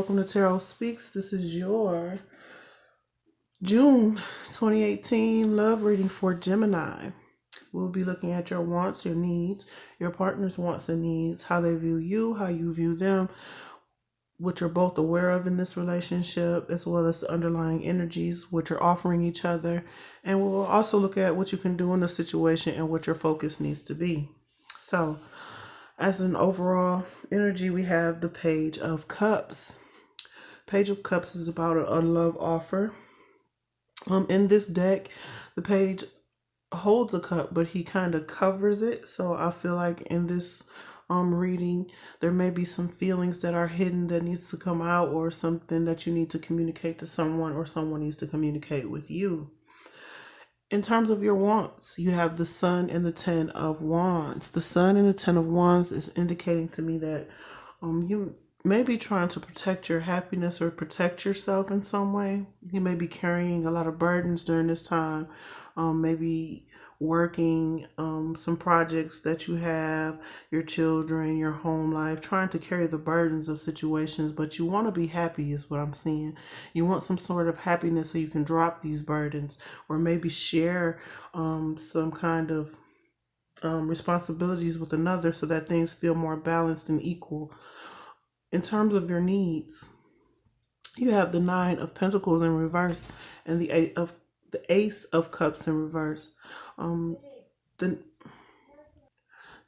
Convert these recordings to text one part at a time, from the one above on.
welcome to Tarotspeaks. This is your June 2018 love reading for Gemini. We'll be looking at your wants, your needs, your partner's wants and needs, how they view you, how you view them, what you're both aware of in this relationship, as well as the underlying energies, what you're offering each other. And we'll also look at what you can do in the situation and what your focus needs to be. So, as an overall energy, we have the Page of Cups. Page of Cups is about a love offer. In this deck, the page holds a cup, but he kind of covers it. So I feel like in this reading, there may be some feelings that are hidden that needs to come out, or something that you need to communicate to someone, or someone needs to communicate with you. In terms of your wants, you have the Sun and the Ten of Wands. The Sun and the Ten of Wands is indicating to me that you may be trying to protect your happiness or protect yourself in some way. You may be carrying a lot of burdens during this time. Maybe working some projects that you have, your children, your home life, trying to carry the burdens of situations, but you want to be happy is what I'm seeing. You want some sort of happiness so you can drop these burdens, or maybe share some kind of responsibilities with another so that things feel more balanced and equal. In terms of your needs, you have the Nine of Pentacles in reverse and the Ace of Cups in reverse. The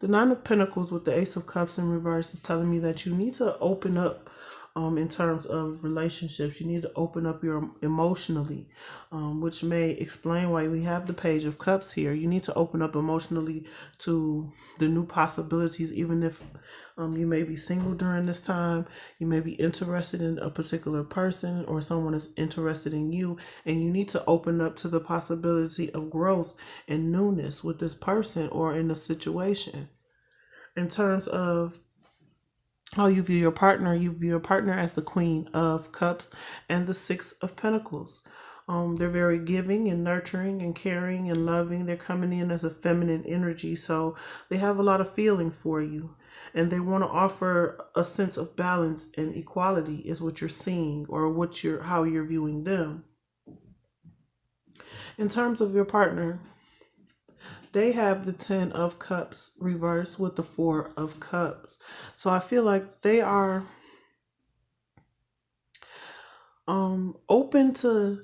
Nine of Pentacles with the Ace of Cups in reverse is telling me that you need to open up in terms of relationships. You need to open up your emotionally, which may explain why we have the Page of Cups here. You need to open up emotionally to the new possibilities, even if you may be single during this time. You may be interested in a particular person, or someone is interested in you, and you need to open up to the possibility of growth and newness with this person or in a situation. In terms of how you view your partner as the Queen of Cups and the Six of Pentacles. They're very giving and nurturing and caring and loving. They're coming in as a feminine energy, so they have a lot of feelings for you, and they want to offer a sense of balance and equality is what you're seeing, or how you're viewing them. In terms of your partner, they have the Ten of Cups reversed with the Four of Cups. So I feel like they are open to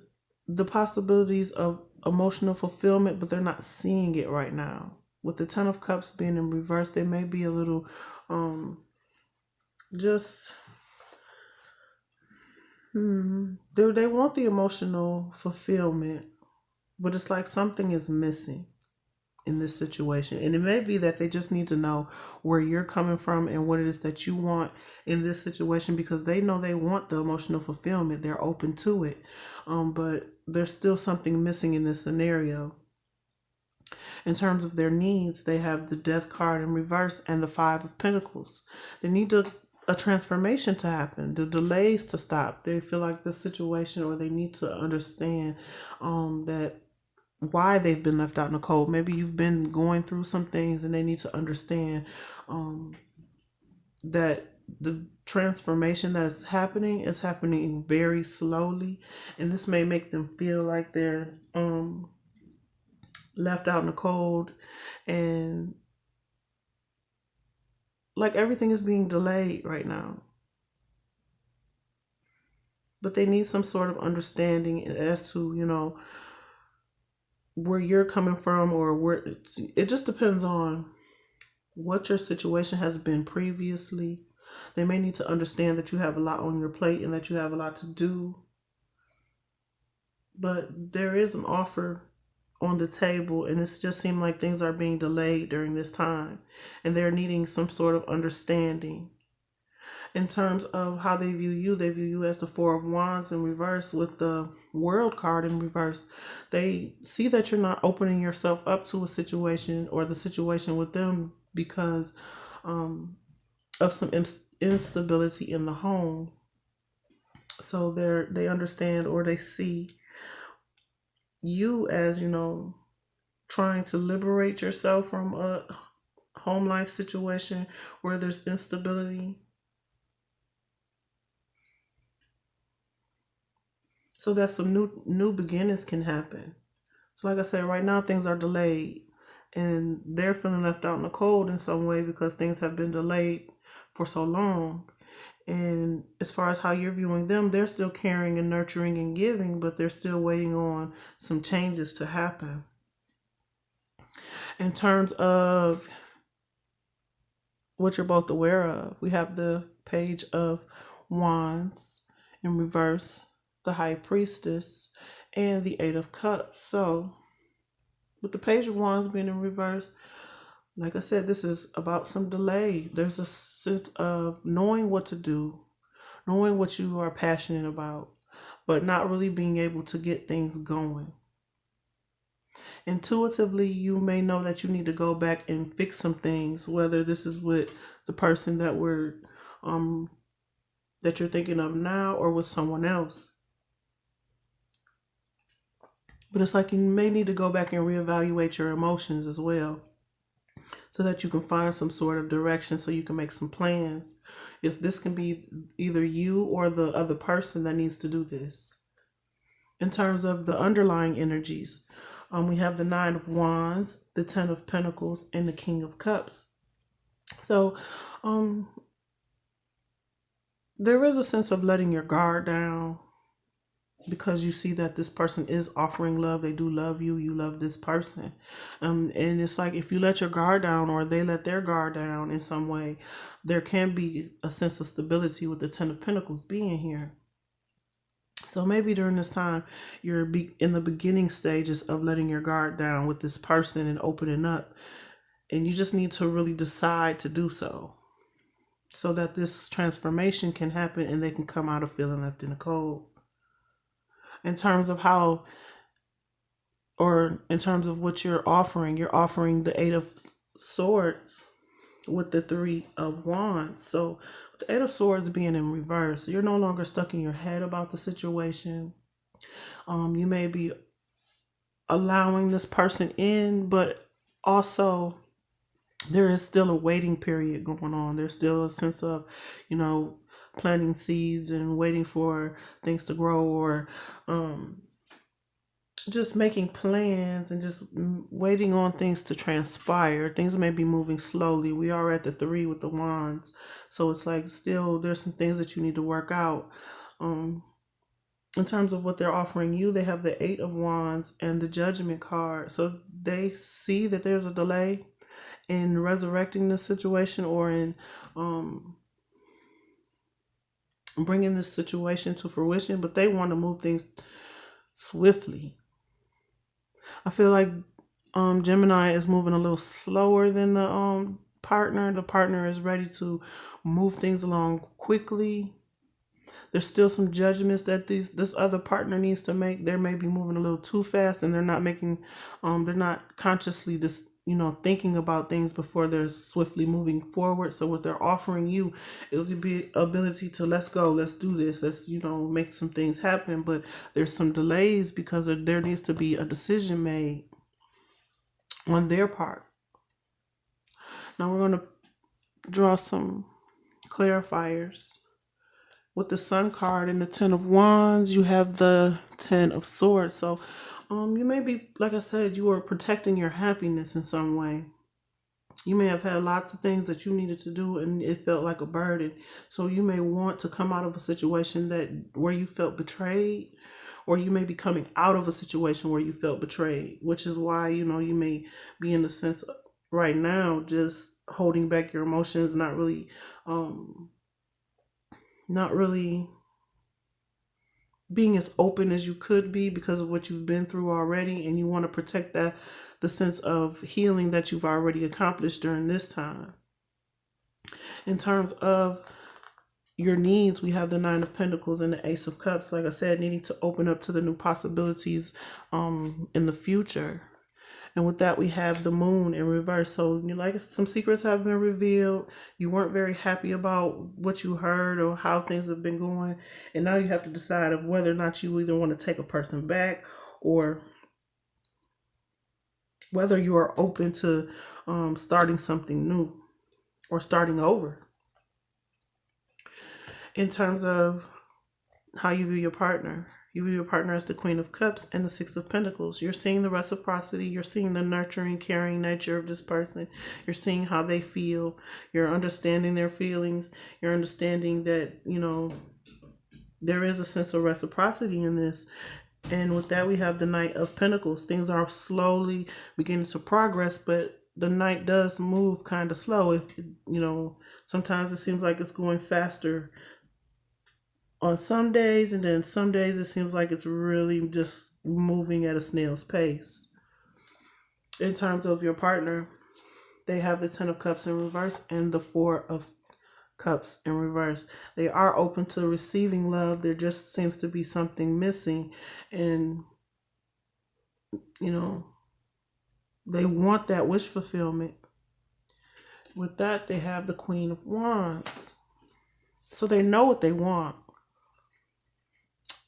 the possibilities of emotional fulfillment, but they're not seeing it right now. With the Ten of Cups being in reverse, they may be a little they want the emotional fulfillment, but it's like something is missing in this situation. And it may be that they just need to know where you're coming from and what it is that you want in this situation, because they know they want the emotional fulfillment. They're open to it. But there's still something missing in this scenario. In terms of their needs, they have the Death card in reverse and the Five of Pentacles. They need a transformation to happen, the delays to stop. They feel like the situation, or they need to understand that why they've been left out in the cold. Maybe you've been going through some things, and they need to understand that the transformation that is happening very slowly, and this may make them feel like they're left out in the cold, and like everything is being delayed right now. But they need some sort of understanding as to, where you're coming from, or where it just depends on what your situation has been previously. They may need to understand that you have a lot on your plate and that you have a lot to do. But there is an offer on the table, and it's just seemed like things are being delayed during this time, and they're needing some sort of understanding. In terms of how they view you as the Four of Wands in reverse with the World card in reverse. They see that you're not opening yourself up to a situation or the situation with them because of some instability in the home. So they understand, or they see you as, trying to liberate yourself from a home life situation where there's instability. so that some new beginnings can happen. So like I said, right now things are delayed and they're feeling left out in the cold in some way because things have been delayed for so long. And as far as how you're viewing them, they're still caring and nurturing and giving, but they're still waiting on some changes to happen. In terms of what you're both aware of, we have the Page of Wands in reverse, the High Priestess, and the Eight of Cups. So with the Page of Wands being in reverse, like I said, this is about some delay. There's a sense of knowing what to do, knowing what you are passionate about, but not really being able to get things going. Intuitively, you may know that you need to go back and fix some things, whether this is with the person that you're thinking of now or with someone else. But it's like you may need to go back and reevaluate your emotions as well, so that you can find some sort of direction, so you can make some plans. If this can be either you or the other person that needs to do this. In terms of the underlying energies, we have the Nine of Wands, the Ten of Pentacles, and the King of Cups. So there is a sense of letting your guard down, because you see that this person is offering love. They do love you. You love this person. And it's like if you let your guard down or they let their guard down in some way, there can be a sense of stability with the Ten of Pentacles being here. So maybe during this time, you're in the beginning stages of letting your guard down with this person and opening up. And you just need to really decide to do so that this transformation can happen and they can come out of feeling left in the cold. In terms of what you're offering the Eight of Swords with the Three of Wands. So with the Eight of Swords being in reverse, you're no longer stuck in your head about the situation. You may be allowing this person in, but also there is still a waiting period going on. There's still a sense of, planting seeds and waiting for things to grow, or just making plans and just waiting on things to transpire. Things may be moving slowly. We are at the Three with the Wands. So it's like still there's some things that you need to work out. In terms of what they're offering you, they have the Eight of Wands and the Judgment card. So they see that there's a delay in resurrecting the situation, or in bringing this situation to fruition, but they want to move things swiftly. I feel like Gemini is moving a little slower than the partner. The partner is ready to move things along quickly. There's still some judgments that this other partner needs to make. They may be moving a little too fast, and they're not consciously thinking about things before they're swiftly moving forward. So what they're offering you is the ability to let's go, let's do this, let's make some things happen. But there's some delays because there needs to be a decision made on their part. Now we're going to draw some clarifiers. With the Sun card and the Ten of Wands, you have the Ten of Swords. So you may be, like I said, you are protecting your happiness in some way. You may have had lots of things that you needed to do and it felt like a burden. So you may want to come out of a situation where you felt betrayed, or you may be coming out of a situation where you felt betrayed, which is why, you may be in the sense right now just holding back your emotions, not really being as open as you could be because of what you've been through already, and you want to protect the sense of healing that you've already accomplished during this time. In terms of your needs, we have the Nine of Pentacles and the Ace of Cups. Like I said, needing to open up to the new possibilities in the future. And with that, we have the Moon in reverse. So, some secrets have been revealed. You weren't very happy about what you heard or how things have been going. And now you have to decide of whether or not you either want to take a person back, or whether you are open to starting something new or starting over. In terms of how you view your partner, You view your partner as the Queen of Cups and the Six of Pentacles. You're seeing the reciprocity. You're seeing the nurturing, caring nature of this person. You're seeing how they feel. You're understanding their feelings. You're understanding that, there is a sense of reciprocity in this. And with that, we have the Knight of Pentacles. Things are slowly beginning to progress, but the Knight does move kind of slow. If sometimes it seems like it's going faster on some days, and then some days it seems like it's really just moving at a snail's pace. In terms of your partner, they have the Ten of Cups in reverse and the Four of Cups in reverse. They are open to receiving love. There just seems to be something missing, and they want that wish fulfillment. With that, they have the Queen of Wands. So they know what they want.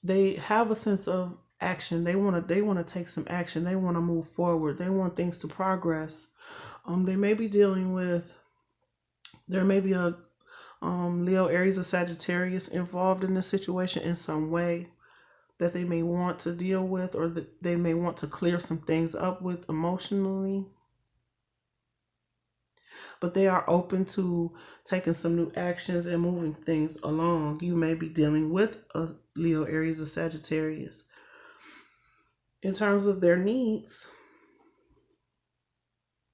They have a sense of action. They want to take some action. They want to move forward. They want things to progress. They may be dealing with, there may be a Leo, Aries, or Sagittarius involved in this situation in some way that they may want to deal with, or that they may want to clear some things up with emotionally. But they are open to taking some new actions and moving things along. You may be dealing with a Leo, Aries, or Sagittarius. In terms of their needs,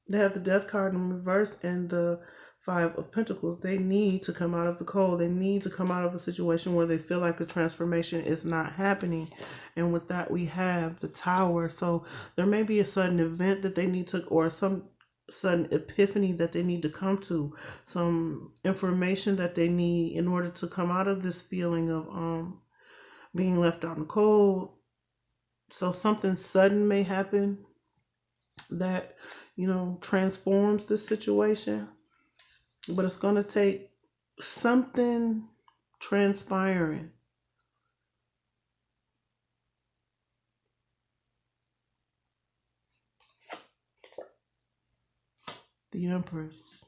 they have the Death card in reverse and the Five of Pentacles. They need to come out of the cold. They need to come out of a situation where they feel like a transformation is not happening. And with that, we have the Tower. So there may be a sudden event that they need to, or some sudden epiphany that they need to come to, some information that they need in order to come out of this feeling of being left out in the cold. So something sudden may happen that transforms this situation, but it's going to take something transpiring. The Empress.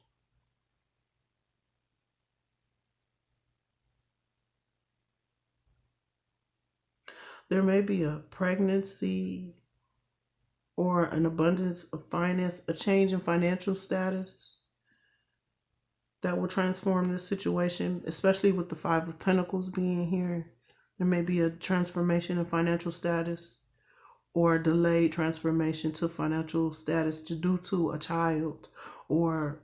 There may be a pregnancy or an abundance of finance, a change in financial status that will transform this situation, especially with the Five of Pentacles being here. There may be a transformation in financial status or a delayed transformation to financial status due to a child or,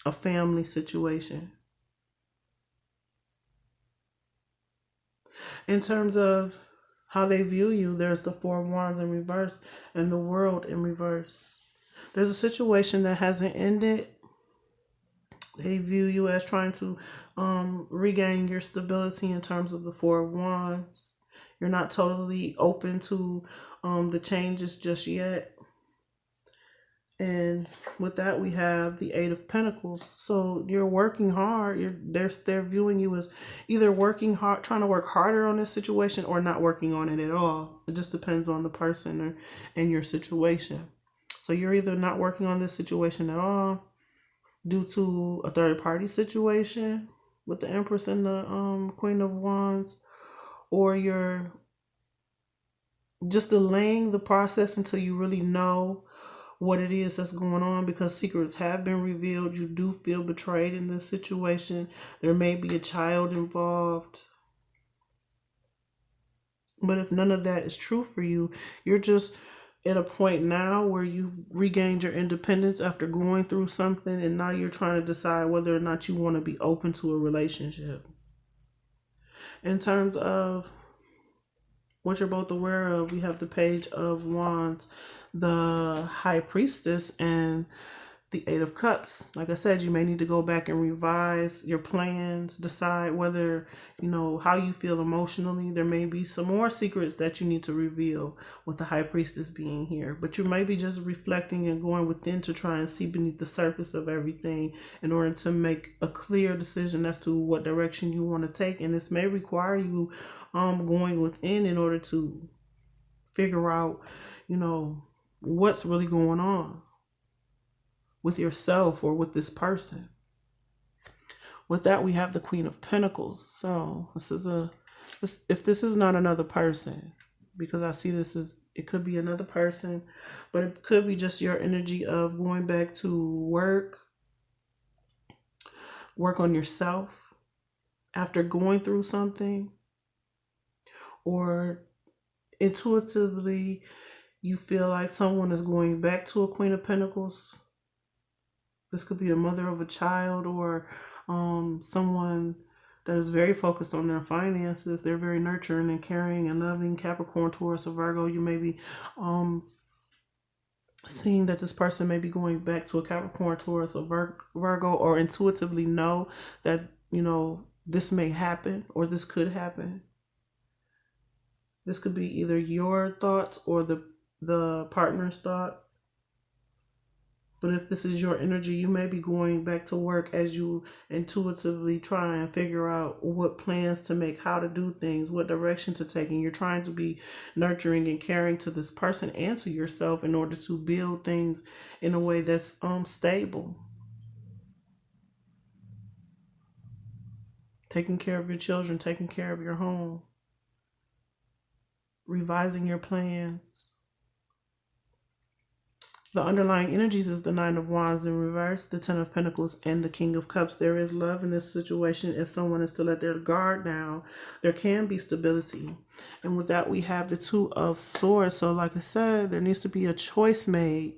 a family situation. In terms of how they view you, there's the Four of Wands in reverse and the World in reverse. There's a situation that hasn't ended. They view you as trying to regain your stability in terms of the Four of Wands. You're not totally open to the changes just yet. And with that, we have the Eight of Pentacles. So you're working hard. They're viewing you as either working hard, trying to work harder on this situation, or not working on it at all. It just depends on the person and your situation. So you're either not working on this situation at all due to a third party situation with the Empress and the Queen of Wands, or you're just delaying the process until you really know what it is that's going on, because secrets have been revealed. You do feel betrayed in this situation. There may be a child involved. But if none of that is true for you, you're just at a point now where you've regained your independence after going through something, and now you're trying to decide whether or not you want to be open to a relationship. In terms of what you're both aware of, we have the Page of Wands, the High Priestess, and the Eight of Cups. Like I said, you may need to go back and revise your plans, decide whether, how you feel emotionally. There may be some more secrets that you need to reveal with the High Priestess being here. But you may be just reflecting and going within to try and see beneath the surface of everything in order to make a clear decision as to what direction you want to take. And this may require you going within in order to figure out, what's really going on with yourself or with this person. With that, we have the Queen of Pentacles. So this is a If this is not another person, because I see this as it could be another person, but it could be just your energy of going back to work on yourself after going through something, or intuitively you feel like someone is going back to a Queen of Pentacles. This could be a mother of a child, or someone that is very focused on their finances. They're very nurturing and caring and loving. Capricorn, Taurus, or Virgo. You may be seeing that this person may be going back to a Capricorn, Taurus, or Virgo, or intuitively know that, this may happen or this could happen. This could be either your thoughts or the partner's thoughts. But if this is your energy, you may be going back to work as you intuitively try and figure out what plans to make, how to do things, what direction to take. And you're trying to be nurturing and caring to this person and to yourself in order to build things in a way that's stable. Taking care of your children, taking care of your home, revising your plans. The underlying energies is the Nine of Wands in reverse, the Ten of Pentacles, and the King of Cups. There is love in this situation. If someone is to let their guard down, there can be stability. And with that, we have the Two of Swords. So like I said, there needs to be a choice made.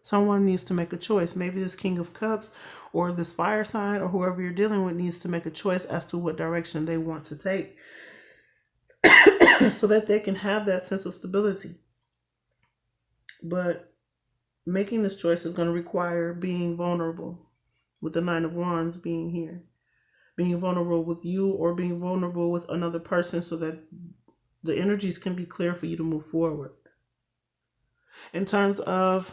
Someone needs to make a choice. Maybe this King of Cups or this fire sign or whoever you're dealing with needs to make a choice as to what direction they want to take so that they can have that sense of stability. But making this choice is going to require being vulnerable, with the Nine of Wands being here. Being vulnerable with you or being vulnerable with another person so that the energies can be clear for you to move forward. In terms of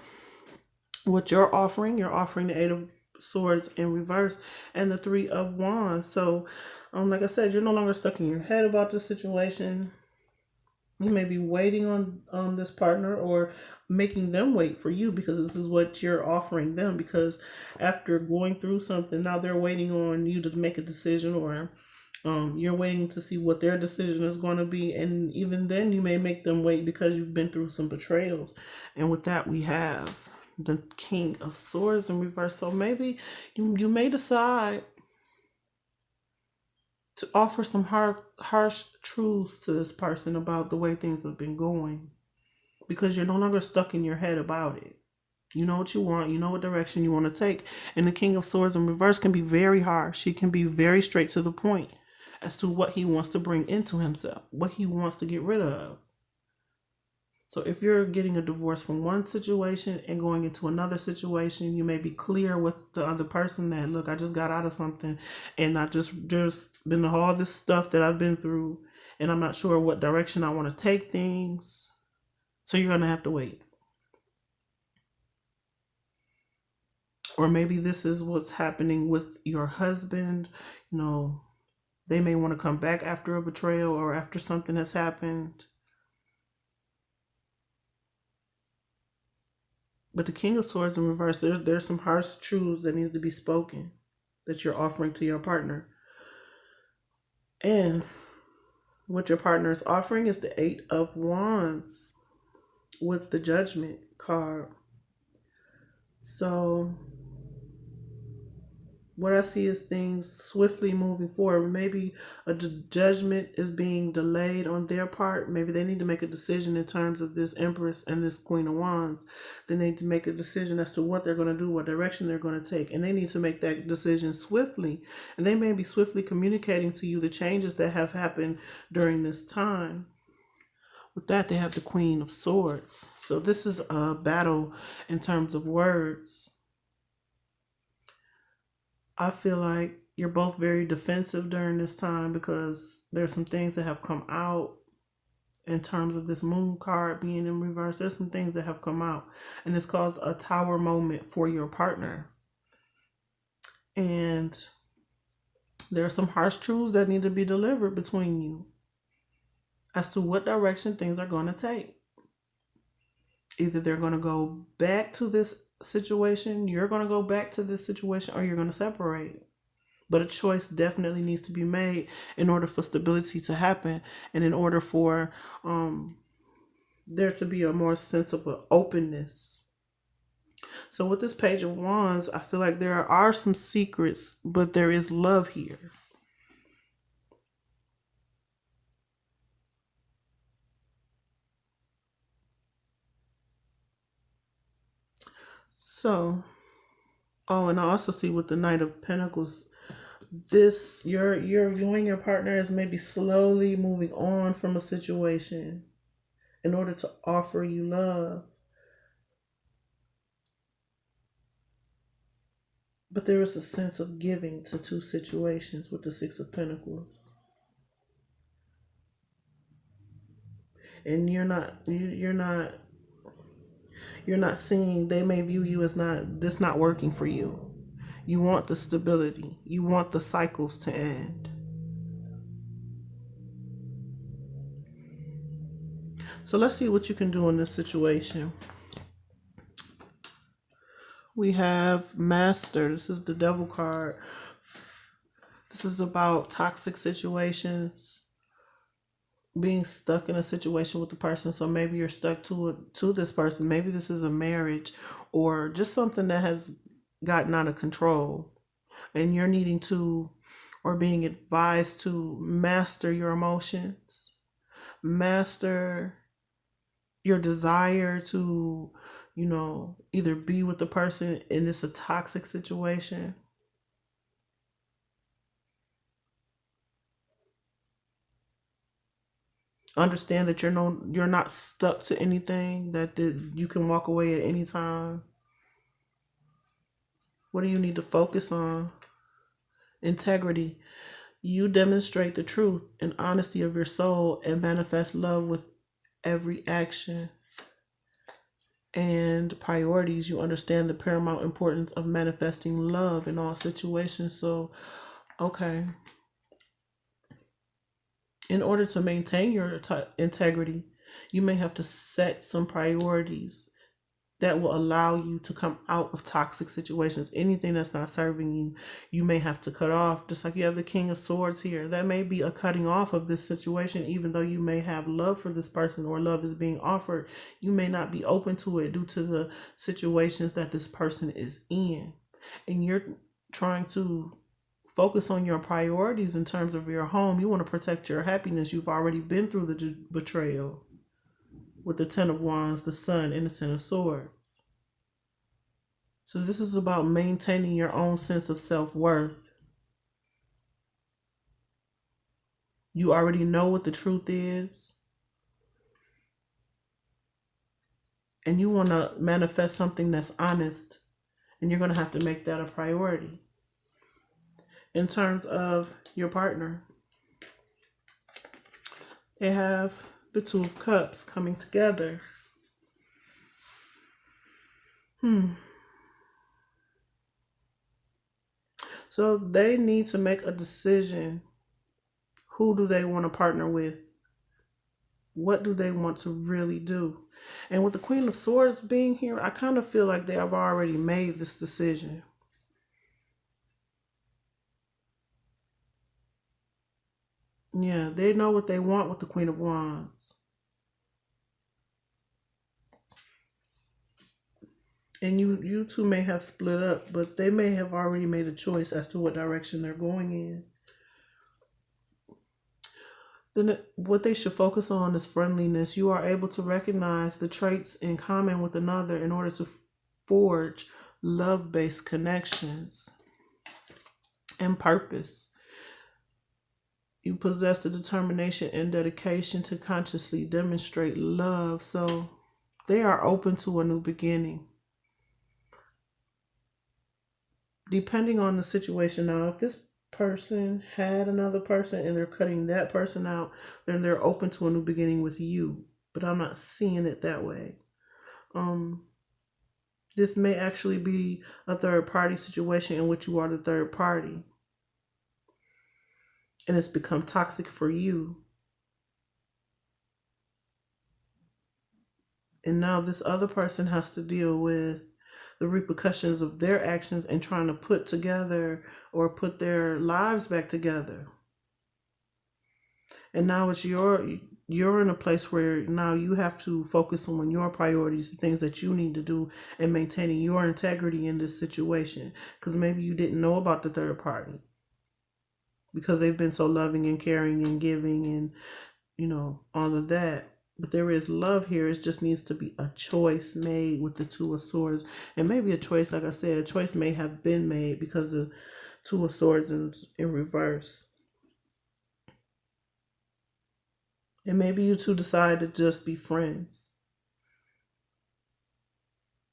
what you're offering the Eight of Swords in reverse and the Three of Wands. So, like I said, you're no longer stuck in your head about this situation. You may be waiting on this partner or making them wait for you because this is what you're offering them. Because after going through something, now they're waiting on you to make a decision, or you're waiting to see what their decision is going to be. And even then you may make them wait because you've been through some betrayals. And with that, we have the King of Swords in reverse. So maybe you may decide to offer some harsh truths to this person about the way things have been going, because you're no longer stuck in your head about it. You know what you want. You know what direction you want to take. And the King of Swords in reverse can be very harsh. He can be very straight to the point as to what he wants to bring into himself, what he wants to get rid of. So if you're getting a divorce from one situation and going into another situation, you may be clear with the other person that, look, I just got out of something and there's been all this stuff that I've been through and I'm not sure what direction I want to take things. So you're going to have to wait. Or maybe this is what's happening with your husband. They may want to come back after a betrayal or after something has happened. But the King of Swords in reverse, there's some harsh truths that need to be spoken that you're offering to your partner. And what your partner is offering is the Eight of Wands with the Judgment card. So what I see is things swiftly moving forward. Maybe a judgment is being delayed on their part. Maybe they need to make a decision in terms of this Empress and this Queen of Wands. They need to make a decision as to what they're going to do, what direction they're going to take. And they need to make that decision swiftly. And they may be swiftly communicating to you the changes that have happened during this time. With that, they have the Queen of Swords. So this is a battle in terms of words. I feel like you're both very defensive during this time because there's some things that have come out in terms of this Moon card being in reverse. There's some things that have come out, and it's caused a tower moment for your partner. And there are some harsh truths that need to be delivered between you as to what direction things are going to take. Either they're going to go back to this situation, you're going to go back to this situation, or you're going to separate. But a choice definitely needs to be made in order for stability to happen, and in order for there to be a more sense of openness. So with this Page of Wands, I feel like there are some secrets, but there is love here. So, oh, and I also see with the Knight of Pentacles, this you're viewing your partner as maybe slowly moving on from a situation in order to offer you love. But there is a sense of giving to two situations with the Six of Pentacles. And you're not seeing, they may view you as not working for you. You want the stability. You want the cycles to end. So let's see what you can do in this situation. We have Master. This is the Devil card. This is about toxic situations, being stuck in a situation with the person. So maybe you're stuck to this person. Maybe this is a marriage or just something that has gotten out of control, and you're needing to, or being advised to, master your emotions, master your desire to, either be with the person and it's a toxic situation. Understand that you're not stuck to anything, that you can walk away at any time. What do you need to focus on? Integrity. You demonstrate the truth and honesty of your soul and manifest love with every action and priorities. You understand the paramount importance of manifesting love in all situations. So, okay. In order to maintain your integrity, you may have to set some priorities that will allow you to come out of toxic situations. Anything that's not serving you, you may have to cut off. Just like you have the King of Swords here. That may be a cutting off of this situation, even though you may have love for this person or love is being offered. You may not be open to it due to the situations that this person is in. And you're trying to focus on your priorities in terms of your home. You want to protect your happiness. You've already been through the betrayal with the Ten of Wands, the Sun, and the Ten of Swords. So this is about maintaining your own sense of self-worth. You already know what the truth is, and you want to manifest something that's honest, and you're going to have to make that a priority. In terms of your partner, they have the Two of Cups coming together. So they need to make a decision. Who do they want to partner with? What do they want to really do? And with the Queen of Swords being here, I kind of feel like they have already made this decision. Yeah, they know what they want with the Queen of Wands. And you two may have split up, but they may have already made a choice as to what direction they're going in. Then what they should focus on is friendliness. You are able to recognize the traits in common with another in order to forge love-based connections and purpose. You possess the determination and dedication to consciously demonstrate love. So they are open to a new beginning. Depending on the situation now, if this person had another person and they're cutting that person out, then they're open to a new beginning with you. But I'm not seeing it that way. This may actually be a third party situation in which you are the third party. And it's become toxic for you. And now this other person has to deal with the repercussions of their actions and trying to put together or put their lives back together. And now it's you're in a place where now you have to focus on your priorities, the things that you need to do, and maintaining your integrity in this situation. Because maybe you didn't know about the third party because they've been so loving and caring and giving and, all of that. But there is love here. It just needs to be a choice made with the Two of Swords. And maybe a choice, like I said, a choice may have been made because the Two of Swords in reverse. And maybe you two decide to just be friends.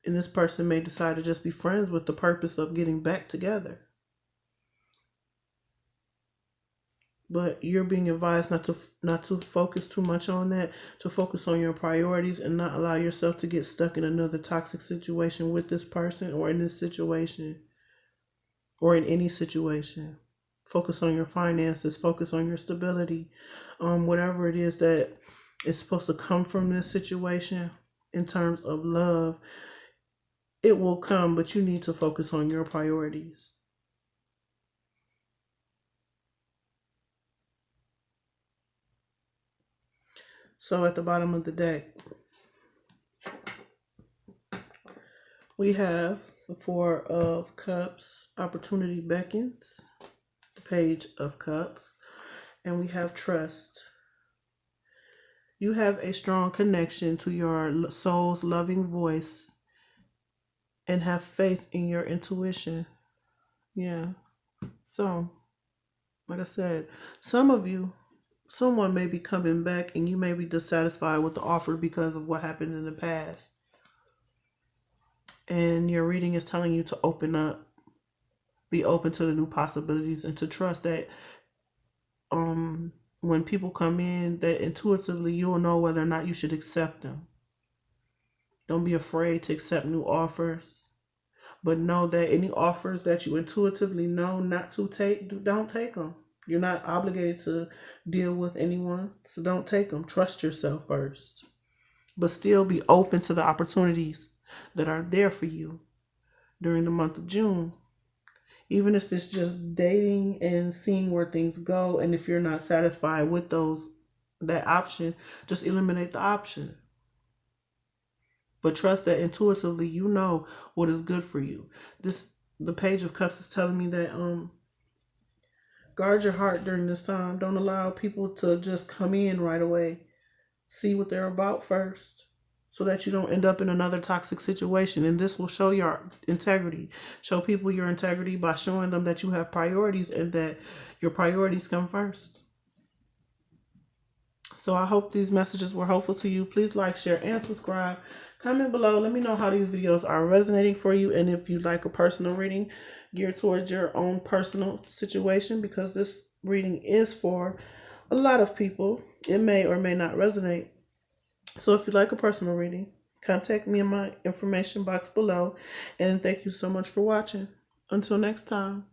And this person may decide to just be friends with the purpose of getting back together. But you're being advised not to focus too much on that, to focus on your priorities and not allow yourself to get stuck in another toxic situation with this person or in this situation or in any situation. Focus on your finances, focus on your stability, whatever it is that is supposed to come from this situation in terms of love. It will come, but you need to focus on your priorities. So at the bottom of the deck, we have the Four of Cups, opportunity beckons, the Page of Cups, and we have trust. You have a strong connection to your soul's loving voice and have faith in your intuition. Yeah. So, like I said, some of you, someone may be coming back and you may be dissatisfied with the offer because of what happened in the past. And your reading is telling you to open up, be open to the new possibilities, and to trust that when people come in, that intuitively you'll know whether or not you should accept them. Don't be afraid to accept new offers, but know that any offers that you intuitively know not to take, don't take them. You're not obligated to deal with anyone, so don't take them. Trust yourself first, but still be open to the opportunities that are there for you during the month of June. Even if it's just dating and seeing where things go, and if you're not satisfied with that option, just eliminate the option. But trust that intuitively you know what is good for you. The Page of Cups is telling me that guard your heart during this time. Don't allow people to just come in right away. See what they're about first, so that you don't end up in another toxic situation. And this will show your integrity. Show people your integrity by showing them that you have priorities and that your priorities come first. So I hope these messages were helpful to you. Please like, share, and subscribe. Comment below. Let me know how these videos are resonating for you, and if you'd like a personal reading geared towards your own personal situation, because this reading is for a lot of people. It may or may not resonate. So if you'd like a personal reading, contact me in my information box below. And thank you so much for watching. Until next time.